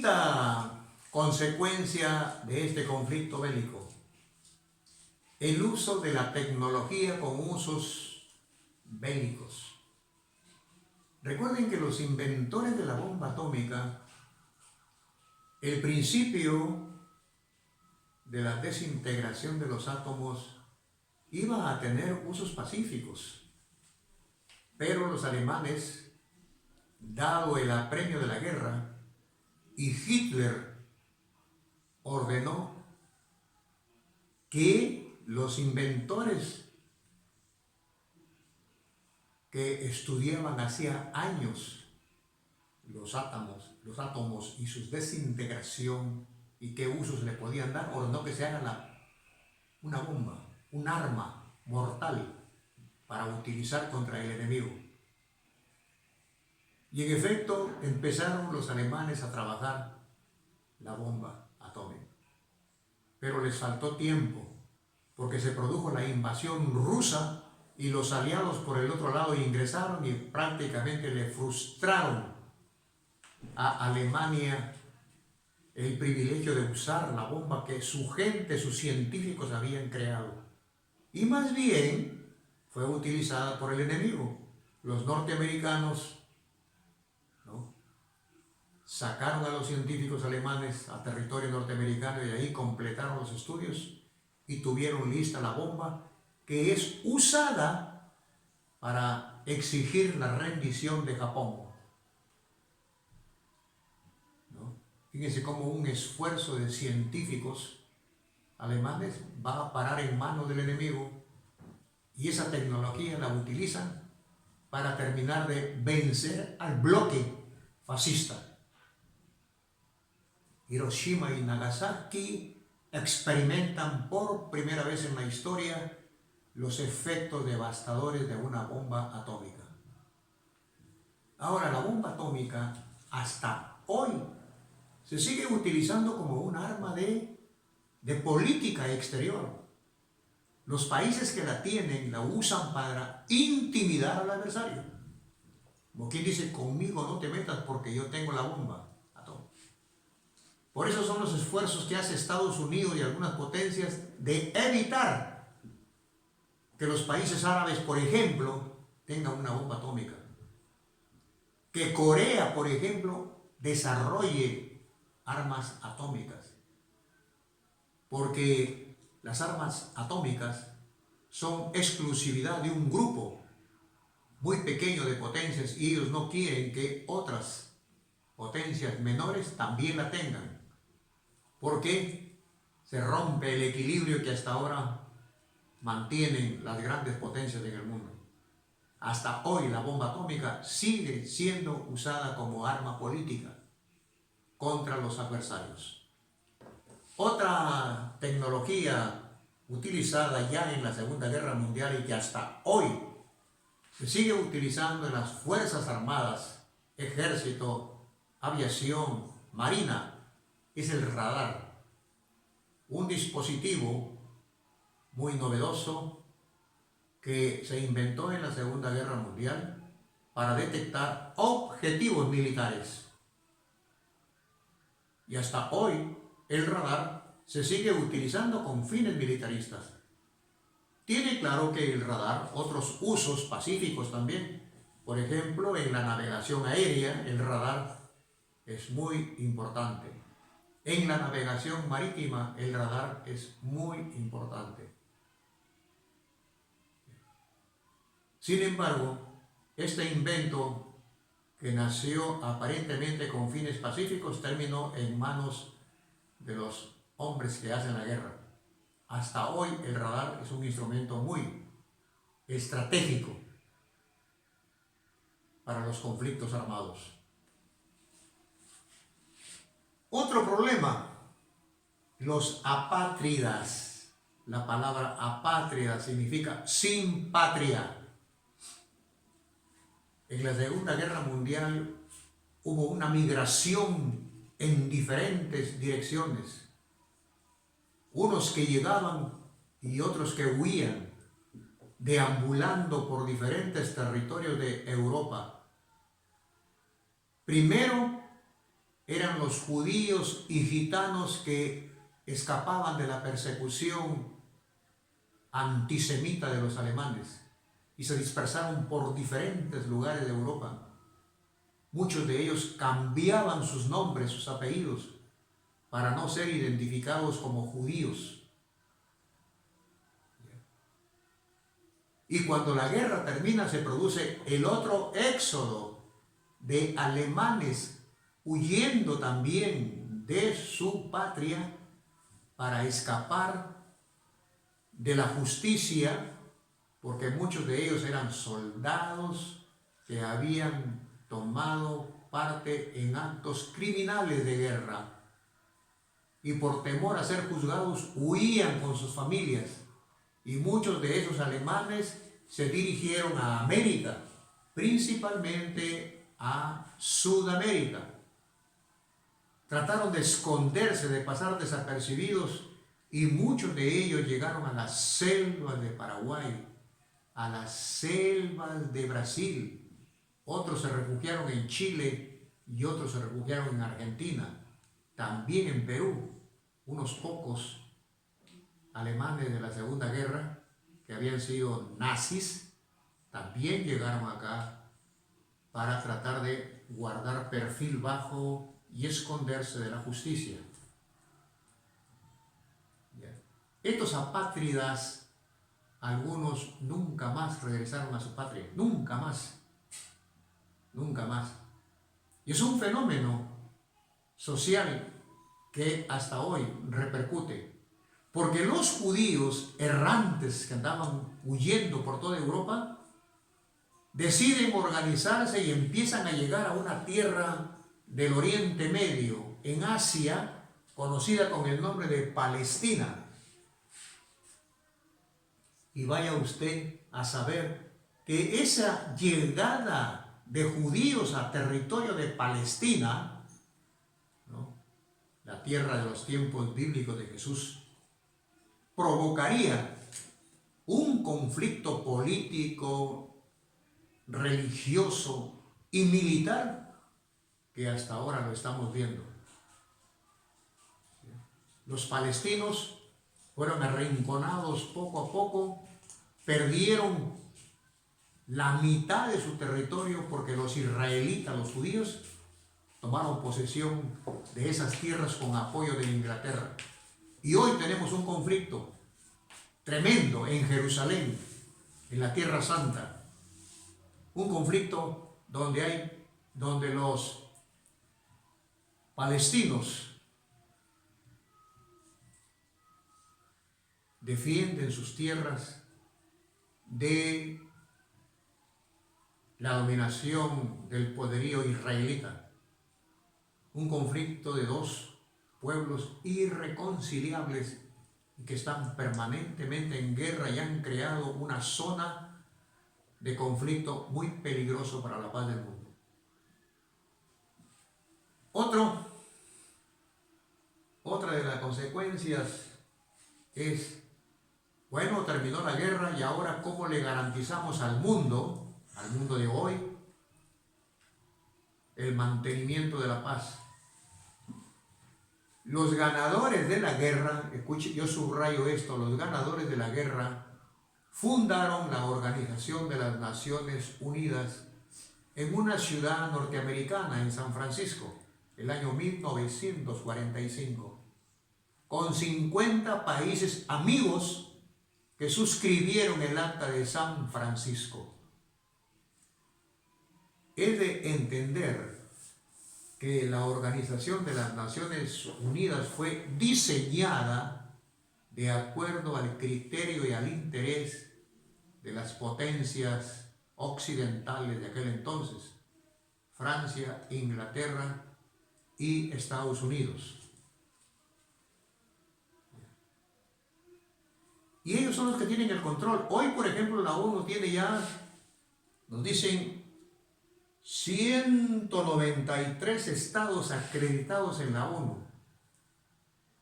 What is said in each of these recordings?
Quinta consecuencia de este conflicto bélico: el uso de la tecnología con usos bélicos. Recuerden que los inventores de la bomba atómica, el principio de la desintegración de los átomos iba a tener usos pacíficos, pero los alemanes, dado el apremio de la guerra, y Hitler ordenó que los inventores que estudiaban hacía años los átomos y su desintegración y qué usos le podían dar, ordenó que se haga una bomba, un arma mortal para utilizar contra el enemigo. Y en efecto empezaron los alemanes a trabajar la bomba atómica. Pero les faltó tiempo, porque se produjo la invasión rusa y los aliados por el otro lado ingresaron y prácticamente le frustraron a Alemania el privilegio de usar la bomba que su gente, sus científicos habían creado. Y más bien fue utilizada por el enemigo. Los norteamericanos sacaron a los científicos alemanes a territorio norteamericano y de ahí completaron los estudios y tuvieron lista la bomba que es usada para exigir la rendición de Japón. Fíjense cómo un esfuerzo de científicos alemanes va a parar en manos del enemigo y esa tecnología la utilizan para terminar de vencer al bloque fascista. Hiroshima y Nagasaki experimentan por primera vez en la historia los efectos devastadores de una bomba atómica. Ahora, la bomba atómica hasta hoy se sigue utilizando como un arma de política exterior. Los países que la tienen la usan para intimidar al adversario. Como quien dice, conmigo no te metas porque yo tengo la bomba atómica. Por eso son los esfuerzos que hace Estados Unidos y algunas potencias de evitar que los países árabes, por ejemplo, tengan una bomba atómica. Que Corea, por ejemplo, desarrolle armas atómicas. Porque las armas atómicas son exclusividad de un grupo muy pequeño de potencias y ellos no quieren que otras potencias menores también la tengan. Porque se rompe el equilibrio que hasta ahora mantienen las grandes potencias en el mundo. Hasta hoy la bomba atómica sigue siendo usada como arma política contra los adversarios. Otra tecnología utilizada ya en la Segunda Guerra Mundial y que hasta hoy se sigue utilizando en las Fuerzas Armadas, Ejército, Aviación, Marina, es el radar. Un dispositivo muy novedoso que se inventó en la Segunda Guerra Mundial para detectar objetivos militares. Y hasta hoy el radar se sigue utilizando con fines militaristas. Tiene claro que el radar otros usos pacíficos también. Por ejemplo, en la navegación aérea el radar es muy importante. En la navegación marítima el radar es muy importante. Sin embargo, este invento que nació aparentemente con fines pacíficos terminó en manos de los hombres que hacen la guerra. Hasta hoy el radar es un instrumento muy estratégico para los conflictos armados. Otro problema, los apátridas. La palabra apátrida significa sin patria. En la Segunda Guerra Mundial hubo una migración en diferentes direcciones. Unos que llegaban y otros que huían, deambulando por diferentes territorios de Europa. Primero eran los judíos y gitanos que escapaban de la persecución antisemita de los alemanes y se dispersaron por diferentes lugares de Europa. Muchos de ellos cambiaban sus nombres, sus apellidos, para no ser identificados como judíos. Y cuando la guerra termina, se produce el otro éxodo de alemanes huyendo también de su patria para escapar de la justicia, porque muchos de ellos eran soldados que habían tomado parte en actos criminales de guerra y por temor a ser juzgados huían con sus familias, y muchos de esos alemanes se dirigieron a América, principalmente a Sudamérica. Trataron de esconderse, de pasar desapercibidos, y muchos de ellos llegaron a las selvas de Paraguay, a las selvas de Brasil. Otros se refugiaron en Chile y otros se refugiaron en Argentina, también en Perú. Unos pocos alemanes de la Segunda Guerra, que habían sido nazis, también llegaron acá para tratar de guardar perfil bajo y esconderse de la justicia. Estos apátridas, algunos nunca más regresaron a su patria, nunca más, nunca más. Y es un fenómeno social que hasta hoy repercute, porque los judíos errantes que andaban huyendo por toda Europa deciden organizarse y empiezan a llegar a una tierra del Oriente Medio, en Asia, conocida con el nombre de Palestina. Y vaya usted a saber que esa llegada de judíos a territorio de Palestina, ¿no?, la tierra de los tiempos bíblicos de Jesús, provocaría un conflicto político, religioso y militar que hasta ahora lo estamos viendo. Los palestinos fueron arrinconados poco a poco, perdieron la mitad de su territorio porque los israelitas, los judíos, tomaron posesión de esas tierras con apoyo de Inglaterra. Y hoy tenemos un conflicto tremendo en Jerusalén, en la Tierra Santa. Un conflicto donde los palestinos defienden sus tierras de la dominación del poderío israelita. Un conflicto de dos pueblos irreconciliables que están permanentemente en guerra y han creado una zona de conflicto muy peligroso para la paz del mundo. Otra de las consecuencias es, bueno, terminó la guerra y ahora ¿cómo le garantizamos al mundo de hoy, el mantenimiento de la paz? Los ganadores de la guerra, escuche, yo subrayo esto, los ganadores de la guerra fundaron la Organización de las Naciones Unidas en una ciudad norteamericana, en San Francisco, el año 1945, con 50 países amigos que suscribieron el Acta de San Francisco. Es de entender que la Organización de las Naciones Unidas fue diseñada de acuerdo al criterio y al interés de las potencias occidentales de aquel entonces, Francia, Inglaterra y Estados Unidos. Y ellos son los que tienen el control. Hoy, por ejemplo, la ONU tiene ya, nos dicen, 193 estados acreditados en la ONU.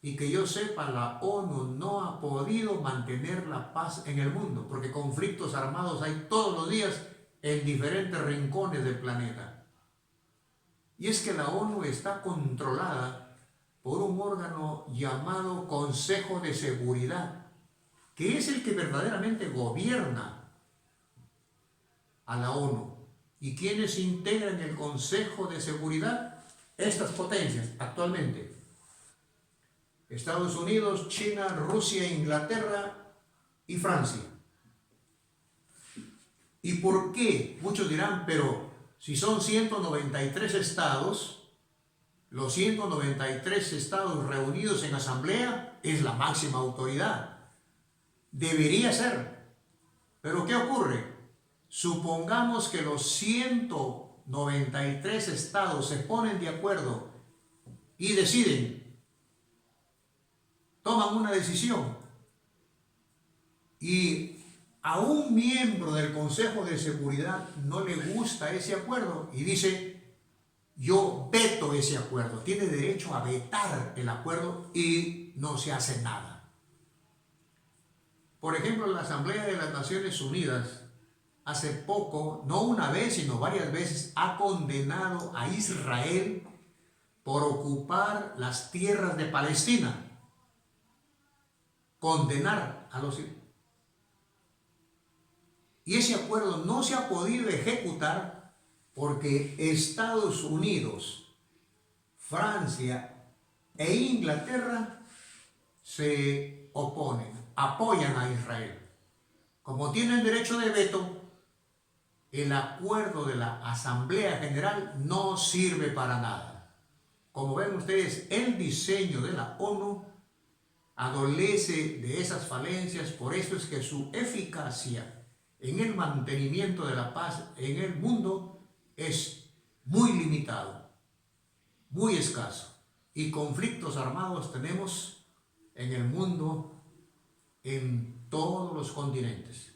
Y que yo sepa, la ONU no ha podido mantener la paz en el mundo, porque conflictos armados hay todos los días en diferentes rincones del planeta. Y es que la ONU está controlada por un órgano llamado Consejo de Seguridad, que es el que verdaderamente gobierna a la ONU. ¿Y quiénes integran el Consejo de Seguridad? Estas potencias actualmente: Estados Unidos, China, Rusia, Inglaterra y Francia. ¿Y por qué? Muchos dirán, pero si son 193 estados, los 193 estados reunidos en asamblea es la máxima autoridad. Debería ser. Pero ¿qué ocurre? Supongamos que los 193 estados se ponen de acuerdo y deciden, toman una decisión, y a un miembro del Consejo de Seguridad no le gusta ese acuerdo y dice: yo veto ese acuerdo. Tiene derecho a vetar el acuerdo y no se hace nada. Por ejemplo, la Asamblea de las Naciones Unidas hace poco, no una vez, sino varias veces, ha condenado a Israel por ocupar las tierras de Palestina. Condenar a los... Y ese acuerdo no se ha podido ejecutar porque Estados Unidos, Francia e Inglaterra se oponen, apoyan a Israel. Como tienen derecho de veto, el acuerdo de la Asamblea General no sirve para nada. Como ven ustedes, el diseño de la ONU adolece de esas falencias. Por eso es que su eficacia en el mantenimiento de la paz en el mundo es muy limitado, muy escaso. Y conflictos armados tenemos en el mundo, en todos los continentes.